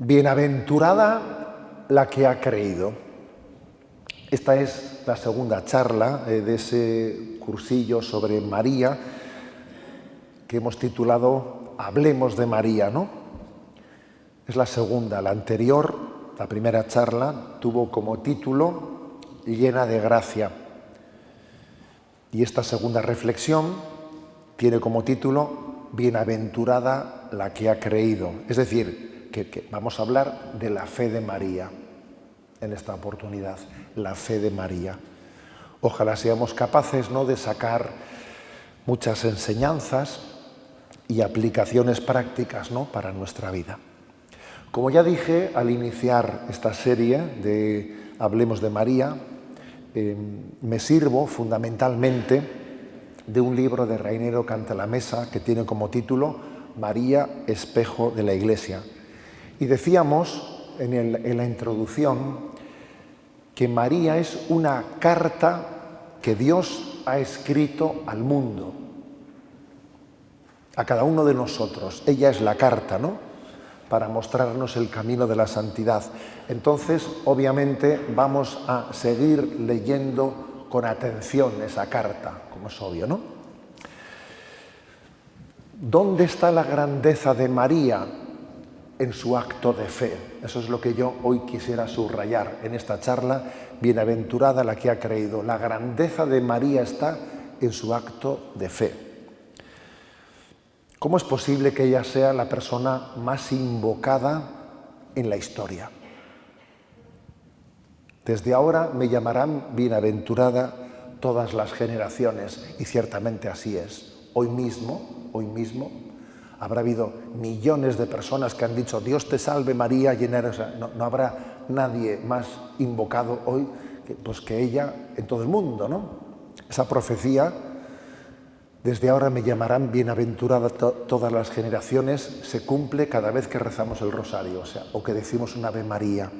Bienaventurada la que ha creído. Esta es la segunda charla de ese cursillo sobre María que hemos titulado Hablemos de María, ¿no? Es la segunda. La anterior, la primera charla, tuvo como título Llena de gracia. Y esta segunda reflexión tiene como título Bienaventurada la que ha creído. Es decir, que vamos a hablar de la fe de María en esta oportunidad, la fe de María. Ojalá seamos capaces, ¿no?, de sacar muchas enseñanzas y aplicaciones prácticas, ¿no?, para nuestra vida. Como ya dije al iniciar esta serie de Hablemos de María, me sirvo fundamentalmente de un libro de Reinero Cantalamessa que tiene como título María, espejo de la Iglesia. Y decíamos en la introducción que María es una carta que Dios ha escrito al mundo, a cada uno de nosotros. Ella es la carta, ¿no?, para mostrarnos el camino de la santidad. Entonces, obviamente, vamos a seguir leyendo con atención esa carta, como es obvio, ¿no? ¿Dónde está la grandeza de María? En su acto de fe. Eso es lo que yo hoy quisiera subrayar en esta charla. Bienaventurada la que ha creído. La grandeza de María está en su acto de fe. ¿Cómo es posible que ella sea la persona más invocada en la historia? Desde ahora me llamarán bienaventurada todas las generaciones, y ciertamente así es. Hoy mismo, habrá habido millones de personas que han dicho Dios te salve María, llena eres. No habrá nadie más invocado hoy que ella en todo el mundo, ¿no? Esa profecía, desde ahora me llamarán bienaventurada todas las generaciones, se cumple cada vez que rezamos el rosario, o que decimos un Ave María.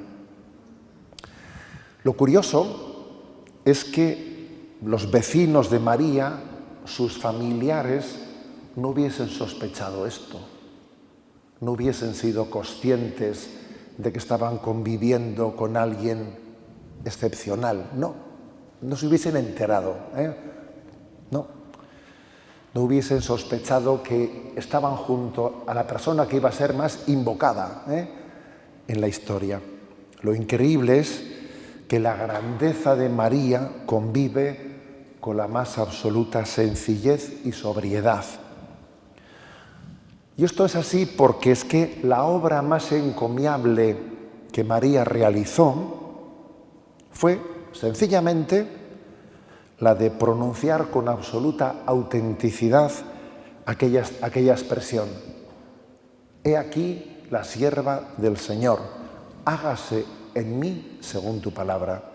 Lo curioso es que los vecinos de María, sus familiares, no hubiesen sospechado esto, no hubiesen sido conscientes de que estaban conviviendo con alguien excepcional, no se hubiesen enterado, no hubiesen sospechado que estaban junto a la persona que iba a ser más invocada en la historia. Lo increíble es que la grandeza de María convive con la más absoluta sencillez y sobriedad. Y esto es así porque es que la obra más encomiable que María realizó fue sencillamente la de pronunciar con absoluta autenticidad aquella expresión: He aquí la sierva del Señor, hágase en mí según tu palabra.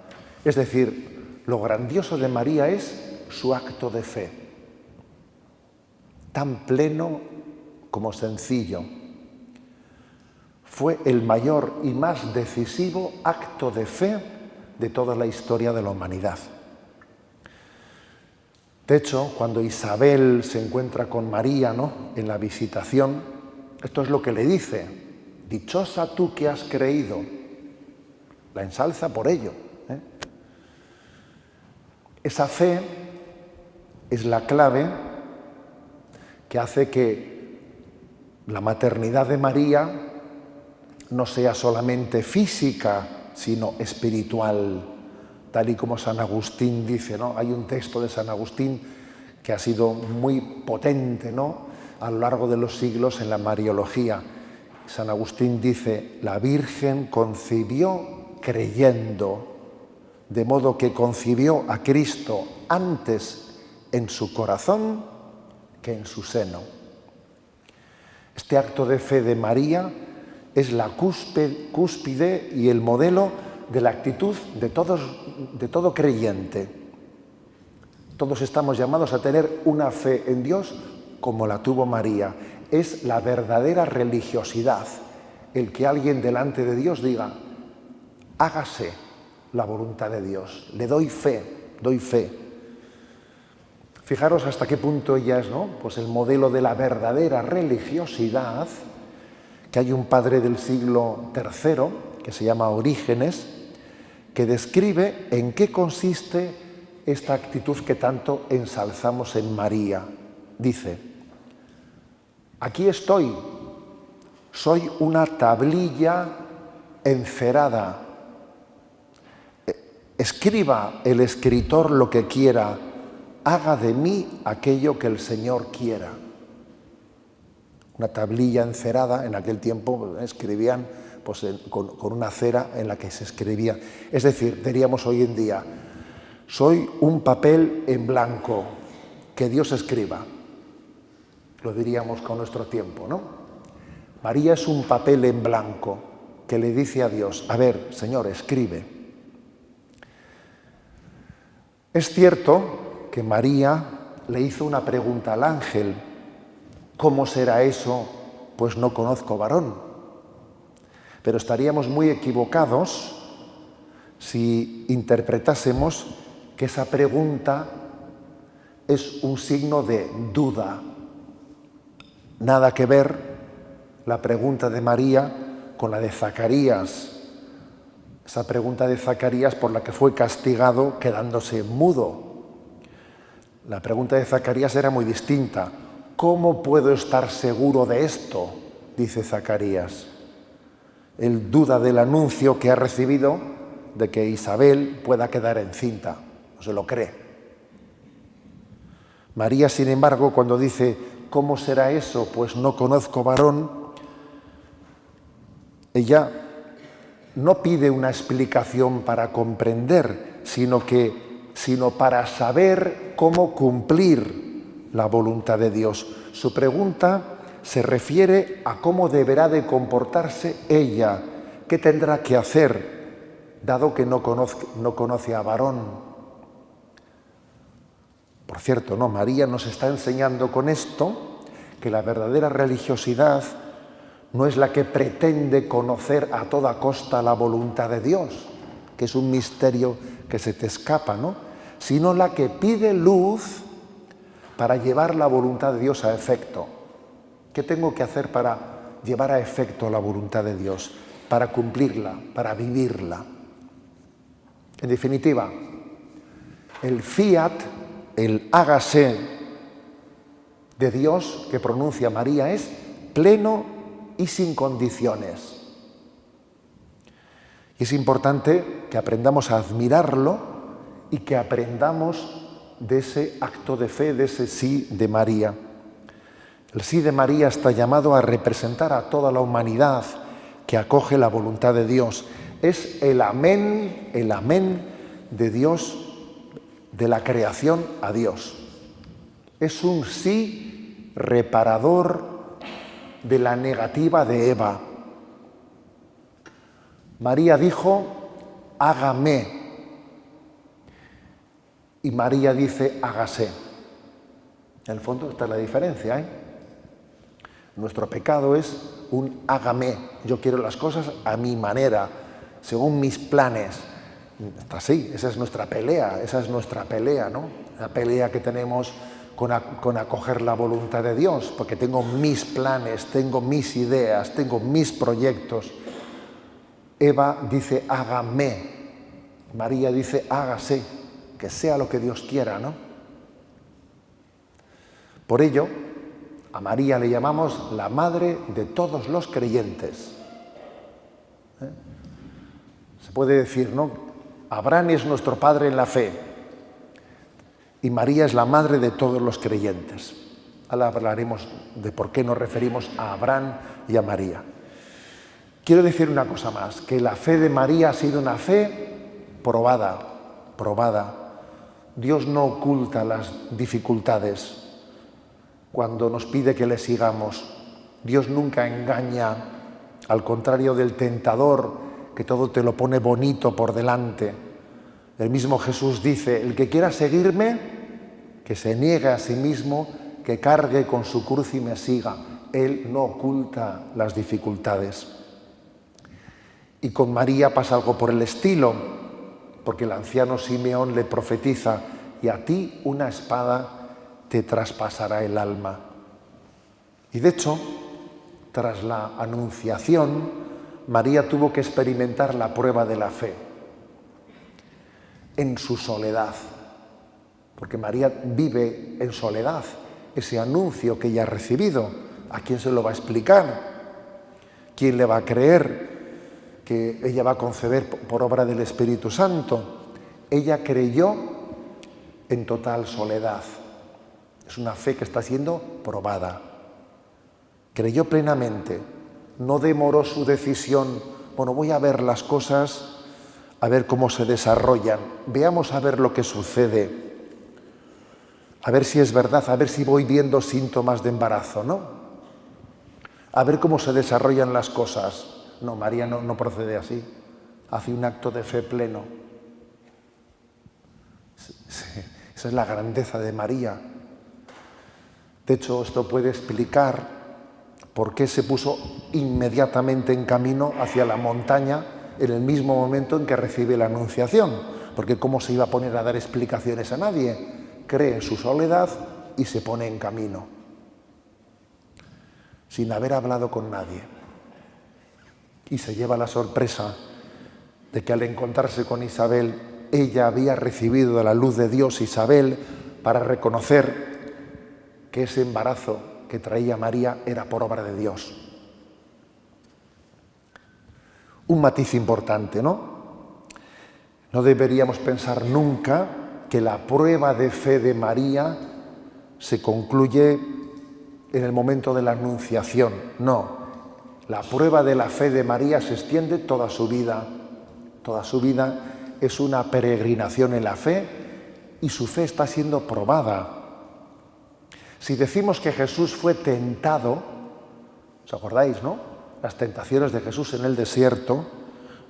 Es decir, lo grandioso de María es su acto de fe, tan pleno como sencillo. Fue el mayor y más decisivo acto de fe de toda la historia de la humanidad. De hecho, cuando Isabel se encuentra con María, ¿no?, en la visitación, esto es lo que le dice: dichosa tú que has creído. La ensalza por ello. Esa fe es la clave que hace que la maternidad de María no sea solamente física, sino espiritual, tal y como San Agustín dice, ¿no? Hay un texto de San Agustín que ha sido muy potente, ¿no?, a lo largo de los siglos en la Mariología. San Agustín dice: la Virgen concibió creyendo, de modo que concibió a Cristo antes en su corazón que en su seno. Este acto de fe de María es la cúspide y el modelo de la actitud de todo creyente. Todos estamos llamados a tener una fe en Dios como la tuvo María. Es la verdadera religiosidad, el que alguien delante de Dios diga: hágase la voluntad de Dios, le doy fe. Fijaros hasta qué punto ella es, ¿no?, pues el modelo de la verdadera religiosidad que hay un padre del siglo III, que se llama Orígenes, que describe en qué consiste esta actitud que tanto ensalzamos en María. Dice: aquí estoy, soy una tablilla encerada. Escriba el escritor lo que quiera, haga de mí aquello que el Señor quiera. Una tablilla encerada, en aquel tiempo escribían pues, con una cera en la que se escribía. Es decir, diríamos hoy en día, soy un papel en blanco, que Dios escriba. Lo diríamos con nuestro tiempo, ¿no? María es un papel en blanco que le dice a Dios: a ver, Señor, escribe. Es cierto que María le hizo una pregunta al ángel: ¿cómo será eso? Pues no conozco varón. Pero estaríamos muy equivocados si interpretásemos que esa pregunta es un signo de duda. Nada que ver la pregunta de María con la de Zacarías. Esa pregunta de Zacarías por la que fue castigado quedándose mudo. La pregunta de Zacarías era muy distinta. ¿Cómo puedo estar seguro de esto?, dice Zacarías. Él duda del anuncio que ha recibido de que Isabel pueda quedar encinta. No se lo cree. María, sin embargo, cuando dice: ¿cómo será eso? Pues no conozco varón, ella no pide una explicación para comprender, sino para saber cómo cumplir la voluntad de Dios. Su pregunta se refiere a cómo deberá de comportarse ella, qué tendrá que hacer, dado que no conoce a varón. Por cierto, ¿no? María nos está enseñando con esto que la verdadera religiosidad no es la que pretende conocer a toda costa la voluntad de Dios, que es un misterio que se te escapa, ¿no? Sino la que pide luz para llevar la voluntad de Dios a efecto. ¿Qué tengo que hacer para llevar a efecto la voluntad de Dios? Para cumplirla, para vivirla. En definitiva, el fiat, el hágase de Dios que pronuncia María es pleno y sin condiciones. Y es importante que aprendamos a admirarlo y que aprendamos de ese acto de fe, de ese sí de María. El sí de María está llamado a representar a toda la humanidad que acoge la voluntad de Dios. Es el amén de Dios, de la creación a Dios. Es un sí reparador de la negativa de Eva. María dijo: hágame. Y María dice: hágase. En el fondo está la diferencia, ¿eh? Nuestro pecado es un hágame. Yo quiero las cosas a mi manera, según mis planes. Está así, esa es nuestra pelea, ¿no? La pelea que tenemos con acoger la voluntad de Dios, porque tengo mis planes, tengo mis ideas, tengo mis proyectos. Eva dice: hágame. María dice: hágase, que sea lo que Dios quiera, ¿no? Por ello, a María le llamamos la madre de todos los creyentes. Se puede decir, ¿no? Abraham es nuestro padre en la fe y María es la madre de todos los creyentes. Ahora hablaremos de por qué nos referimos a Abraham y a María. Quiero decir una cosa más, que la fe de María ha sido una fe probada. Dios no oculta las dificultades cuando nos pide que le sigamos. Dios nunca engaña, al contrario del tentador, que todo te lo pone bonito por delante. El mismo Jesús dice: el que quiera seguirme, que se niegue a sí mismo, que cargue con su cruz y me siga. Él no oculta las dificultades. Y con María pasa algo por el estilo, porque el anciano Simeón le profetiza: y a ti una espada te traspasará el alma. Y de hecho, Tras la anunciación, María tuvo que experimentar la prueba de la fe en su soledad, porque María vive en soledad ese anuncio que ella ha recibido. ¿A quién se lo va a explicar? ¿Quién le va a creer que ella va a conceber por obra del Espíritu Santo? Ella creyó en total soledad. Es una fe que está siendo probada. Creyó plenamente, no demoró su decisión. Bueno, voy a ver las cosas, a ver cómo se desarrollan. Veamos a ver lo que sucede. A ver si es verdad, a ver si voy viendo síntomas de embarazo, ¿no? A ver cómo se desarrollan las cosas. No, María no procede así. Hace un acto de fe pleno. Sí, esa es la grandeza de María. De hecho, esto puede explicar por qué se puso inmediatamente en camino hacia la montaña en el mismo momento en que recibe la anunciación. Porque ¿cómo se iba a poner a dar explicaciones a nadie? Cree en su soledad y se pone en camino, sin haber hablado con nadie. Y se lleva la sorpresa de que al encontrarse con Isabel, ella había recibido de la luz de Dios, Isabel, para reconocer que ese embarazo que traía María era por obra de Dios. Un matiz importante, ¿no? No deberíamos pensar nunca que la prueba de fe de María se concluye en el momento de la anunciación. No, la prueba de la fe de María se extiende toda su vida. Toda su vida es una peregrinación en la fe y su fe está siendo probada. Si decimos que Jesús fue tentado, ¿os acordáis, no? Las tentaciones de Jesús en el desierto,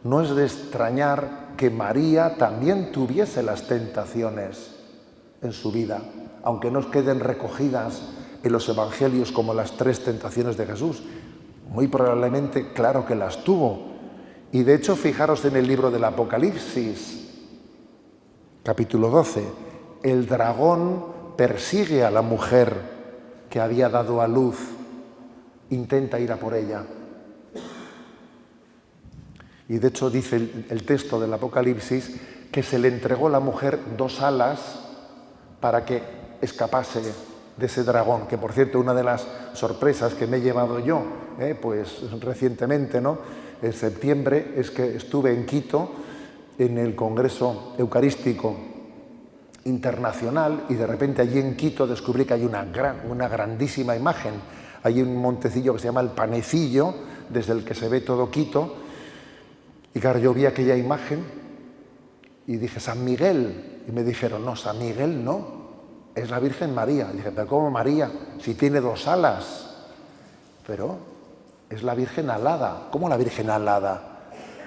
no es de extrañar que María también tuviese las tentaciones en su vida, aunque no queden recogidas en los evangelios como las 3 tentaciones de Jesús. Muy probablemente, claro que las tuvo. Y de hecho, fijaros en el libro del Apocalipsis, capítulo 12. El dragón persigue a la mujer que había dado a luz, intenta ir a por ella. Y de hecho dice el texto del Apocalipsis que se le entregó a la mujer 2 alas para que escapase de ese dragón, que por cierto una de las sorpresas que me he llevado yo, pues recientemente, ¿no? En septiembre, es que estuve en Quito en el Congreso Eucarístico Internacional y de repente allí en Quito descubrí que hay una grandísima imagen. Hay un montecillo que se llama el Panecillo, desde el que se ve todo Quito. Y claro, yo vi aquella imagen y dije, San Miguel. Y me dijeron, no, San Miguel no, es la Virgen María. Y dije, pero ¿cómo María? Si tiene 2 alas. Pero es la Virgen alada. ¿Cómo la Virgen alada?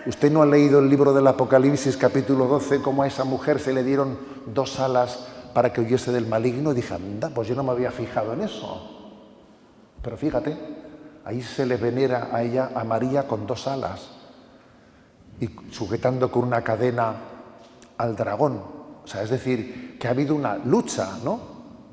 ¿Usted no ha leído el libro del Apocalipsis, capítulo 12, cómo a esa mujer se le dieron 2 alas para que huyese del maligno? Y dije, anda, pues yo no me había fijado en eso. Pero fíjate, ahí se le venera a ella, a María, con 2 alas. Y sujetando con una cadena al dragón. O sea, es decir, que ha habido una lucha, ¿no?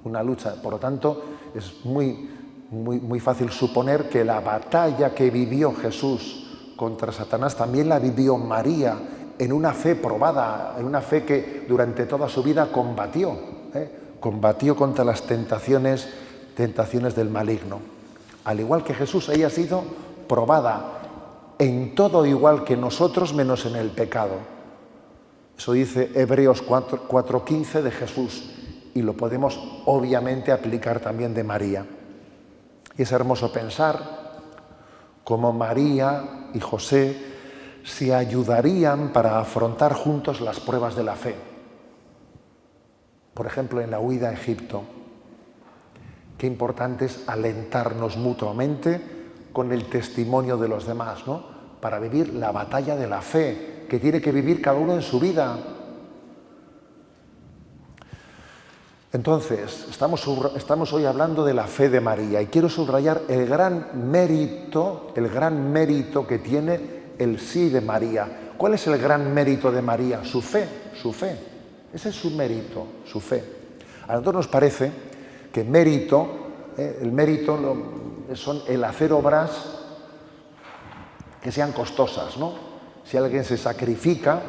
Una lucha. Por lo tanto, es muy fácil suponer que la batalla que vivió Jesús contra Satanás también la vivió María en una fe probada, en una fe que durante toda su vida combatió. Combatió contra las tentaciones del maligno. Al igual que Jesús, ella ha sido probada en todo igual que nosotros, menos en el pecado. Eso dice Hebreos 4:15 de Jesús y lo podemos obviamente aplicar también de María. Y es hermoso pensar cómo María y José se ayudarían para afrontar juntos las pruebas de la fe. Por ejemplo, en la huida a Egipto. Qué importante es alentarnos mutuamente con el testimonio de los demás, ¿no? Para vivir la batalla de la fe, que tiene que vivir cada uno en su vida. Entonces, estamos hoy hablando de la fe de María y quiero subrayar el gran mérito que tiene el sí de María. ¿Cuál es el gran mérito de María? Su fe. Ese es su mérito, su fe. A nosotros nos parece que el mérito son el hacer obras que sean costosas, ¿no? Si alguien se sacrifica,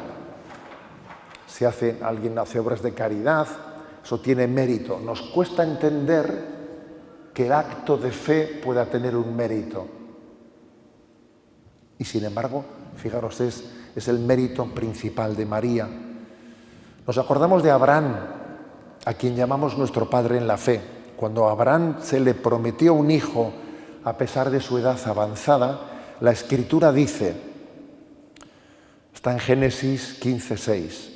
si alguien hace obras de caridad, eso tiene mérito. Nos cuesta entender que el acto de fe pueda tener un mérito. Y sin embargo, fijaros, es el mérito principal de María. Nos acordamos de Abraham, a quien llamamos nuestro padre en la fe. Cuando a Abraham se le prometió un hijo a pesar de su edad avanzada, la Escritura dice, está en Génesis 15:6,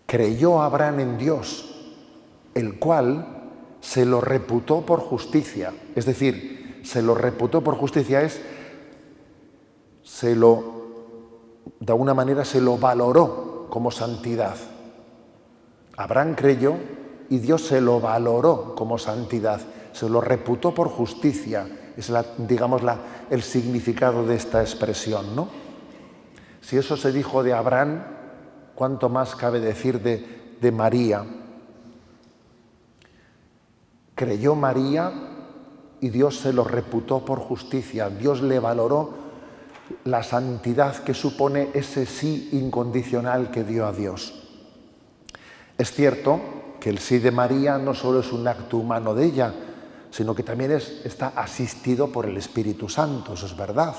creyó Abraham en Dios, el cual se lo reputó por justicia. Es decir, se lo reputó por justicia de alguna manera se lo valoró como santidad. Abraham creyó y Dios se lo valoró como santidad, se lo reputó por justicia. Es el significado de esta expresión, ¿no? Si eso se dijo de Abraham, ¿cuánto más cabe decir de María? Creyó María y Dios se lo reputó por justicia. Dios le valoró la santidad que supone ese sí incondicional que dio a Dios. Es cierto que el sí de María no solo es un acto humano de ella, sino que también está asistido por el Espíritu Santo, eso es verdad.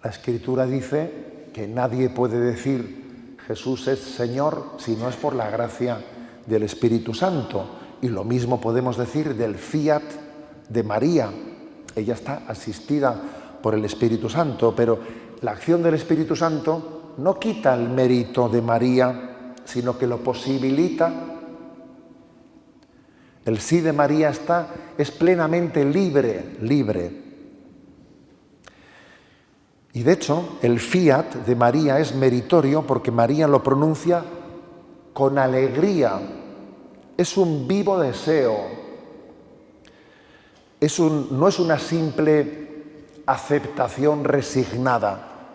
La Escritura dice que nadie puede decir Jesús es Señor si no es por la gracia del Espíritu Santo. Y lo mismo podemos decir del fiat de María. Ella está asistida por el Espíritu Santo, pero la acción del Espíritu Santo no quita el mérito de María, sino que lo posibilita. El sí de María es plenamente libre. Y de hecho, el fiat de María es meritorio porque María lo pronuncia con alegría. Es un vivo deseo. No es una simple aceptación resignada.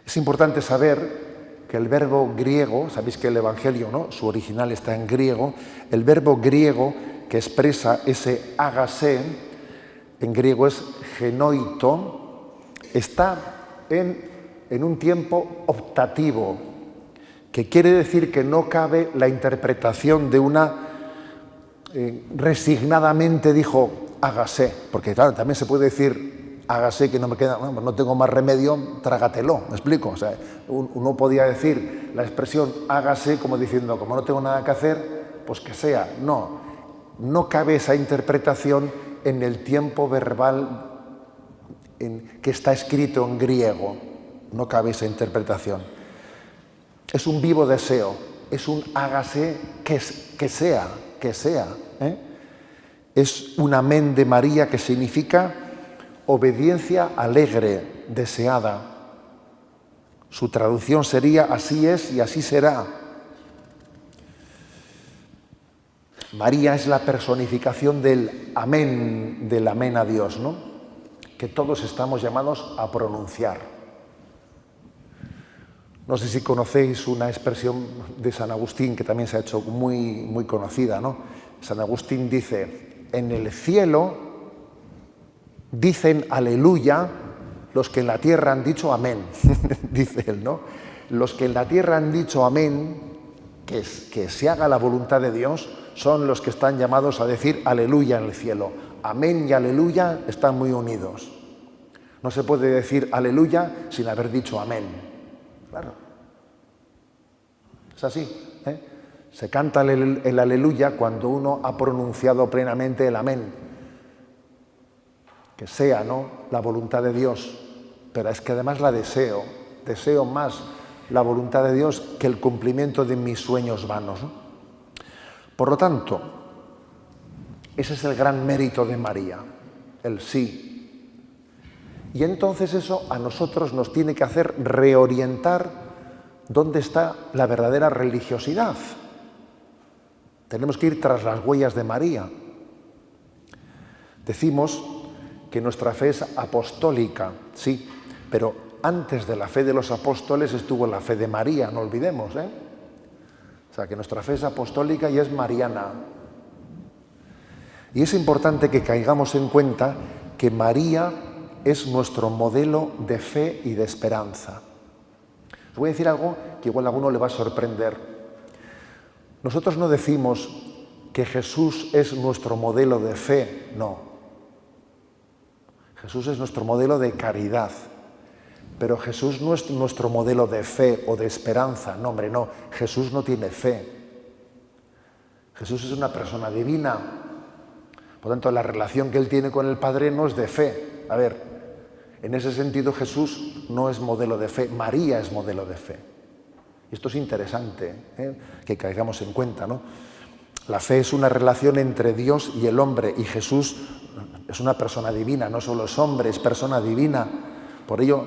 Es importante saber que el verbo griego, sabéis que el Evangelio, ¿no?, su original está en griego, el verbo griego que expresa ese hágase, en griego es genoito, está en un tiempo optativo, que quiere decir que no cabe la interpretación de una resignadamente dijo hágase, porque claro, también se puede decir hágase que no me queda, no tengo más remedio, trágatelo, ¿me explico? O sea, uno podía decir la expresión hágase como diciendo, como no tengo nada que hacer, pues que sea. No cabe esa interpretación en el tiempo verbal que está escrito en griego, no cabe esa interpretación. Es un vivo deseo, es un hágase que sea. Es un amén de María que significa obediencia alegre, deseada. Su traducción sería así es y así será. María es la personificación del amén a Dios, ¿no?, que todos estamos llamados a pronunciar. No sé si conocéis una expresión de San Agustín que también se ha hecho muy, muy conocida, ¿no? San Agustín dice, en el cielo dicen aleluya los que en la tierra han dicho amén, dice él, ¿no? Los que en la tierra han dicho amén, que se haga la voluntad de Dios, son los que están llamados a decir aleluya en el cielo. Amén y aleluya están muy unidos. No se puede decir aleluya sin haber dicho amén. Claro. Es así, ¿eh? Se canta el aleluya cuando uno ha pronunciado plenamente el amén. Que sea, ¿no?, la voluntad de Dios. Pero es que además la deseo más la voluntad de Dios que el cumplimiento de mis sueños vanos, ¿no? Por lo tanto, ese es el gran mérito de María, el sí. Y entonces eso a nosotros nos tiene que hacer reorientar dónde está la verdadera religiosidad. Tenemos que ir tras las huellas de María. Decimos que nuestra fe es apostólica, sí, pero antes de la fe de los apóstoles estuvo la fe de María, no olvidemos, ¿eh? O sea, que nuestra fe es apostólica y es mariana. Y es importante que caigamos en cuenta que María es nuestro modelo de fe y de esperanza. Os voy a decir algo que igual a alguno le va a sorprender. Nosotros no decimos que Jesús es nuestro modelo de fe, no. Jesús es nuestro modelo de caridad. Pero Jesús no es nuestro modelo de fe o de esperanza. No, hombre, no. Jesús no tiene fe. Jesús es una persona divina. Por lo tanto, la relación que Él tiene con el Padre no es de fe. A ver, en ese sentido Jesús no es modelo de fe. María es modelo de fe. Y esto es interesante, que caigamos en cuenta, ¿no? La fe es una relación entre Dios y el hombre. Y Jesús es una persona divina. No solo es hombre, es persona divina. Por ello,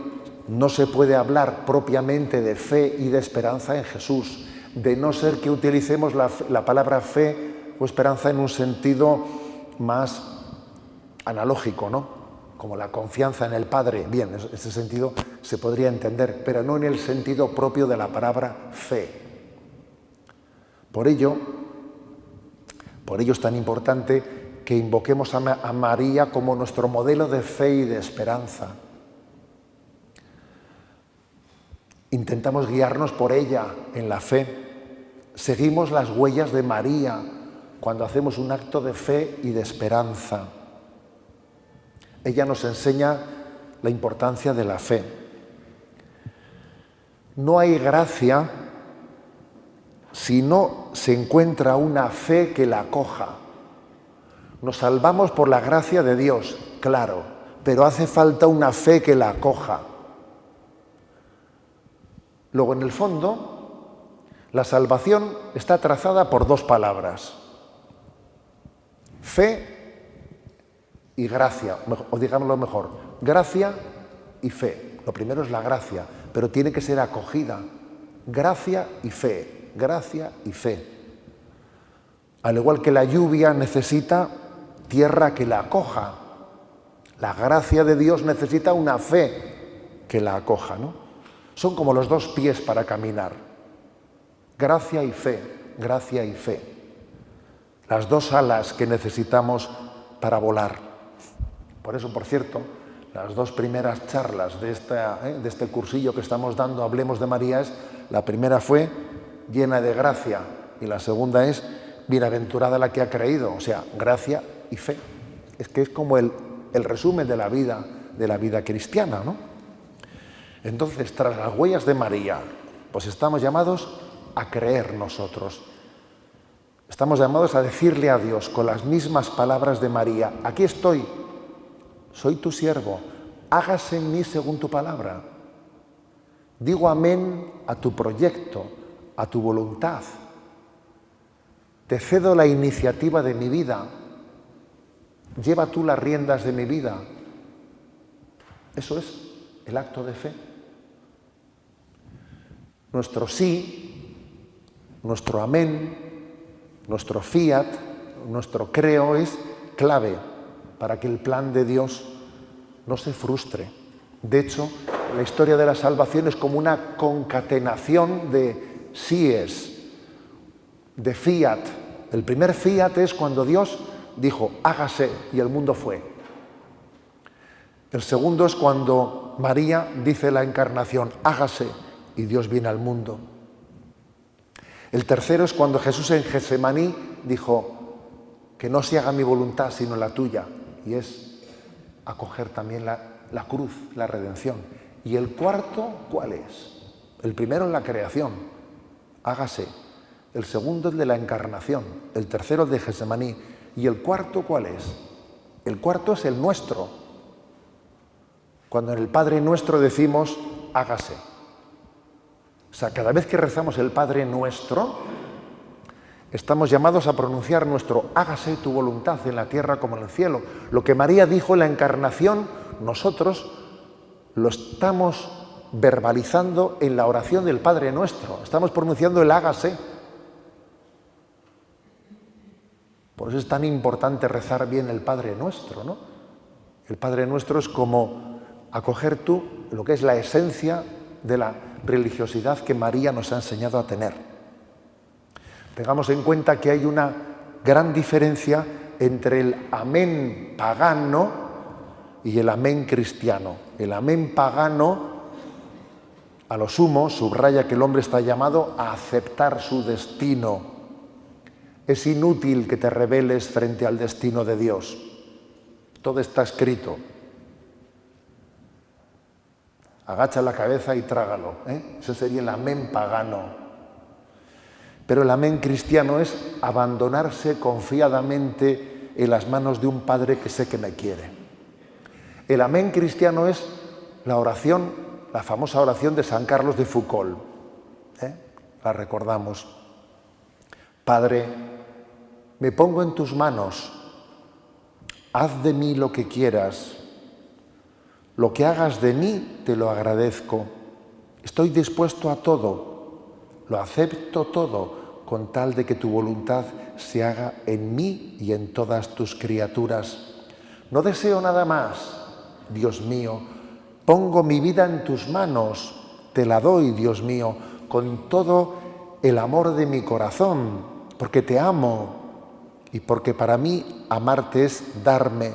no se puede hablar propiamente de fe y de esperanza en Jesús, de no ser que utilicemos la palabra fe o esperanza en un sentido más analógico, ¿no? Como la confianza en el Padre. Bien, en ese sentido se podría entender, pero no en el sentido propio de la palabra fe. Por ello es tan importante que invoquemos a María como nuestro modelo de fe y de esperanza. Intentamos guiarnos por ella en la fe. Seguimos las huellas de María cuando hacemos un acto de fe y de esperanza. Ella nos enseña la importancia de la fe. No hay gracia si no se encuentra una fe que la acoja. Nos salvamos por la gracia de Dios, claro, pero hace falta una fe que la acoja. Luego, en el fondo, la salvación está trazada por dos palabras: fe y gracia, o digámoslo mejor, gracia y fe. Lo primero es la gracia, pero tiene que ser acogida. Gracia y fe, gracia y fe. Al igual que la lluvia necesita tierra que la acoja, la gracia de Dios necesita una fe que la acoja, ¿no? Son como los dos pies para caminar. Gracia y fe, gracia y fe. Las dos alas que necesitamos para volar. Por eso, por cierto, las dos primeras charlas de este cursillo que estamos dando, Hablemos de María, la primera fue llena de gracia y la segunda es bienaventurada la que ha creído, o sea, gracia y fe. Es que es como el resumen de la vida cristiana, ¿no? Entonces, tras las huellas de María, pues estamos llamados a creer nosotros. Estamos llamados a decirle a Dios con las mismas palabras de María: aquí estoy, soy tu siervo, hágase en mí según tu palabra. Digo amén a tu proyecto, a tu voluntad. Te cedo la iniciativa de mi vida. Lleva tú las riendas de mi vida. Eso es el acto de fe. Nuestro sí, nuestro amén, nuestro fiat, nuestro creo es clave para que el plan de Dios no se frustre. De hecho, la historia de la salvación es como una concatenación de síes, de fiat. El primer fiat es cuando Dios dijo, hágase, y el mundo fue. El segundo es cuando María dice la encarnación, hágase, y Dios viene al mundo. El tercero es cuando Jesús en Getsemaní dijo, que no se haga mi voluntad sino la tuya, y es acoger también la cruz, la redención. Y el cuarto, ¿cuál es? El primero en la creación, hágase. El segundo es de la encarnación, el tercero es de Getsemaní. ¿Y el cuarto cuál es? El cuarto es el nuestro. Cuando en el Padre Nuestro decimos, hágase. O sea, cada vez que rezamos el Padre Nuestro, estamos llamados a pronunciar nuestro hágase tu voluntad en la tierra como en el cielo. Lo que María dijo en la encarnación, nosotros lo estamos verbalizando en la oración del Padre Nuestro. Estamos pronunciando el hágase. Por eso es tan importante rezar bien el Padre Nuestro, ¿no? El Padre Nuestro es como acoger tú lo que es la esencia de la religiosidad que María nos ha enseñado a tener. Tengamos en cuenta que hay una gran diferencia entre el amén pagano y el amén cristiano. El amén pagano, a lo sumo, subraya que el hombre está llamado a aceptar su destino. Es inútil que te rebeles frente al destino de Dios. Todo está escrito. Agacha la cabeza y trágalo. Ese sería el amén pagano. Pero el amén cristiano es abandonarse confiadamente en las manos de un Padre que sé que me quiere. El amén cristiano es la oración, la famosa oración de San Carlos de Foucault. La recordamos. Padre, me pongo en tus manos. Haz de mí lo que quieras. Lo que hagas de mí te lo agradezco. Estoy dispuesto a todo. Lo acepto todo con tal de que tu voluntad se haga en mí y en todas tus criaturas. No deseo nada más, Dios mío. Pongo mi vida en tus manos. Te la doy, Dios mío, con todo el amor de mi corazón, porque te amo y porque para mí amarte es darme,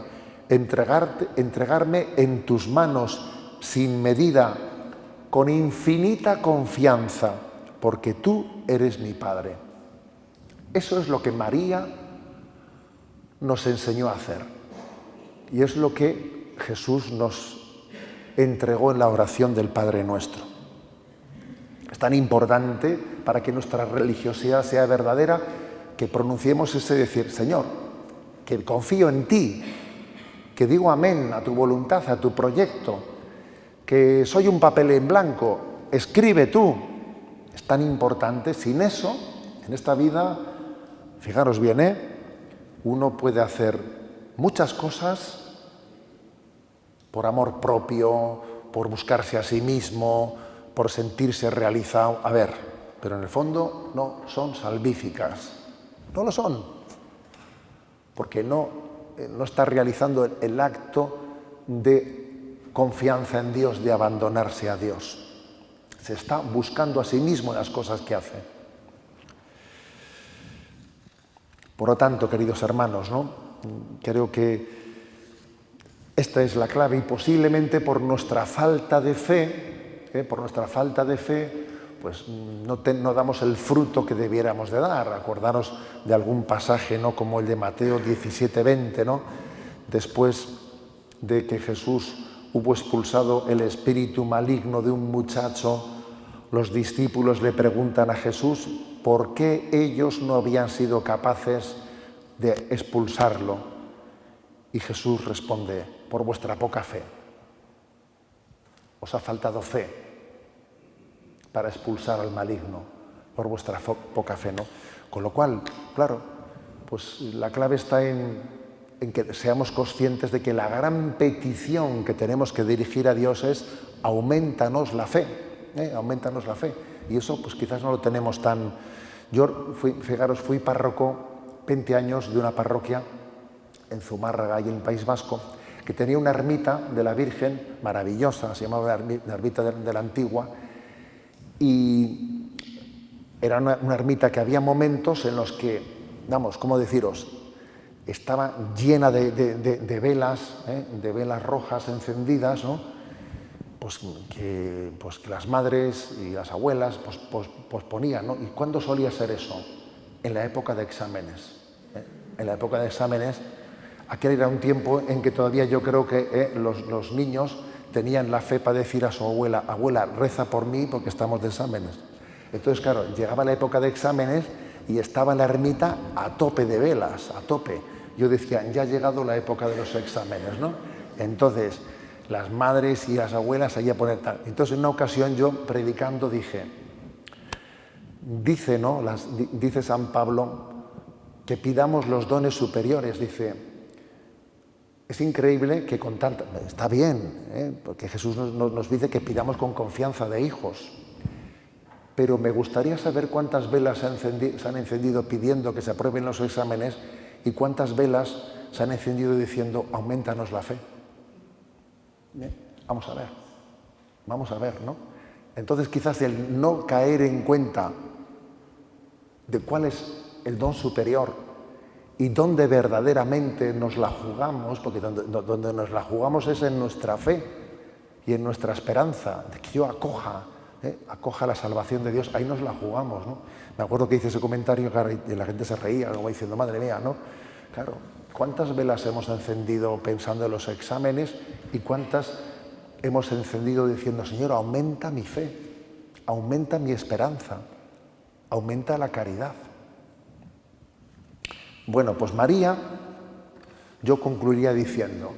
entregarme en tus manos sin medida, con infinita confianza, porque tú eres mi Padre. Eso es lo que María nos enseñó a hacer. Y es lo que Jesús nos entregó en la oración del Padre Nuestro. Es tan importante para que nuestra religiosidad sea verdadera que pronunciemos ese decir, Señor, que confío en ti, que digo amén a tu voluntad, a tu proyecto, que soy un papel en blanco, escribe tú. Es tan importante. Sin eso, en esta vida, fijaros bien, uno puede hacer muchas cosas por amor propio, por buscarse a sí mismo, por sentirse realizado. A ver, pero en el fondo no son salvíficas. No lo son. Porque no está realizando el acto de confianza en Dios, de abandonarse a Dios. Se está buscando a sí mismo en las cosas que hace. Por lo tanto, queridos hermanos, creo que esta es la clave y posiblemente por nuestra falta de fe, pues no damos el fruto que debiéramos de dar. Acordaros de algún pasaje, como el de Mateo 17:20, después de que Jesús hubo expulsado el espíritu maligno de un muchacho, los discípulos le preguntan a Jesús por qué ellos no habían sido capaces de expulsarlo. Y Jesús responde, por vuestra poca fe. Os ha faltado fe para expulsar al maligno, por vuestra poca fe, Con lo cual, claro, pues la clave está en que seamos conscientes de que la gran petición que tenemos que dirigir a Dios es aumentanos la fe, aumentanos la fe. Y eso pues quizás no lo tenemos tan... Yo, fui párroco 20 años de una parroquia en Zumárraga, ahí en el País Vasco, que tenía una ermita de la Virgen maravillosa, se llamaba la ermita de la Antigua, y era una ermita que había momentos en los que, ¿cómo deciros?, estaba llena de velas rojas encendidas, pues que las madres y las abuelas pues ponían, ¿Y cuándo solía ser eso? En la época de exámenes. En la época de exámenes, aquel era un tiempo en que todavía yo creo que los niños tenían la fe para decir a su abuela, abuela, reza por mí porque estamos de exámenes. Entonces, claro, llegaba la época de exámenes y estaba la ermita a tope de velas, a tope. Yo decía, ya ha llegado la época de los exámenes, Entonces, las madres y las abuelas allí a poner tal. Entonces, en una ocasión yo, predicando, dije, dice San Pablo que pidamos los dones superiores, dice, es increíble que con tanta... Está bien, porque Jesús nos dice que pidamos con confianza de hijos, pero me gustaría saber cuántas velas se han encendido pidiendo que se aprueben los exámenes y cuántas velas se han encendido diciendo, aumentanos la fe. Vamos a ver, Entonces quizás el no caer en cuenta de cuál es el don superior y donde verdaderamente nos la jugamos, porque donde nos la jugamos es en nuestra fe y en nuestra esperanza, de que yo acoja la salvación de Dios, ahí nos la jugamos, ¿no? Me acuerdo que hice ese comentario y la gente se reía, como diciendo, madre mía, ¿no? Claro, ¿cuántas velas hemos encendido pensando en los exámenes y cuántas hemos encendido diciendo, Señor, aumenta mi fe, aumenta mi esperanza, aumenta la caridad? Bueno, pues María, yo concluiría diciendo,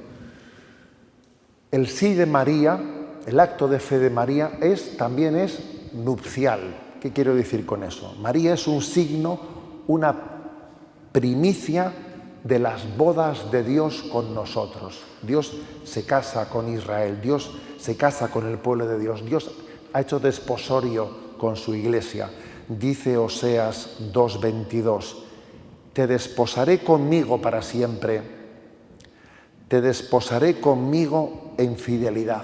el sí de María, el acto de fe de María también es nupcial. ¿Qué quiero decir con eso? María es un signo, una primicia de las bodas de Dios con nosotros. Dios se casa con Israel, Dios se casa con el pueblo de Dios, Dios ha hecho desposorio con su iglesia. Dice Oseas 2:22, te desposaré conmigo para siempre, te desposaré conmigo en fidelidad.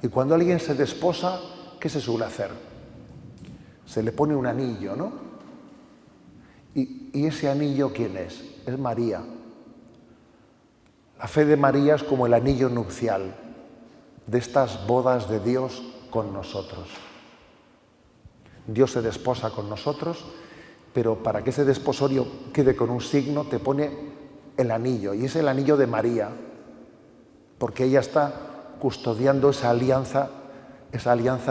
Y cuando alguien se desposa, ¿qué se suele hacer? Se le pone un anillo, ¿no? ¿Y ese anillo quién es? Es María. La fe de María es como el anillo nupcial de estas bodas de Dios con nosotros. Dios se desposa con nosotros, pero para que ese desposorio quede con un signo, te pone el anillo, y es el anillo de María, porque ella está custodiando esa alianza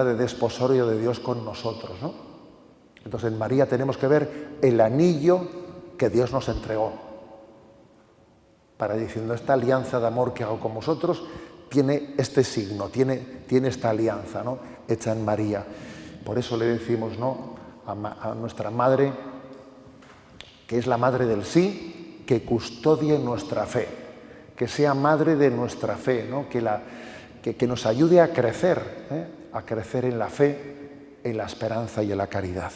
de desposorio de Dios con nosotros, ¿no? Entonces en María tenemos que ver el anillo que Dios nos entregó, para diciendo, esta alianza de amor que hago con vosotros tiene este signo, tiene esta alianza, ¿no?, hecha en María. Por eso le decimos, ¿no?, a nuestra madre, que es la madre del sí, que custodie nuestra fe, que sea madre de nuestra fe, ¿no?, que nos ayude a crecer en la fe, en la esperanza y en la caridad.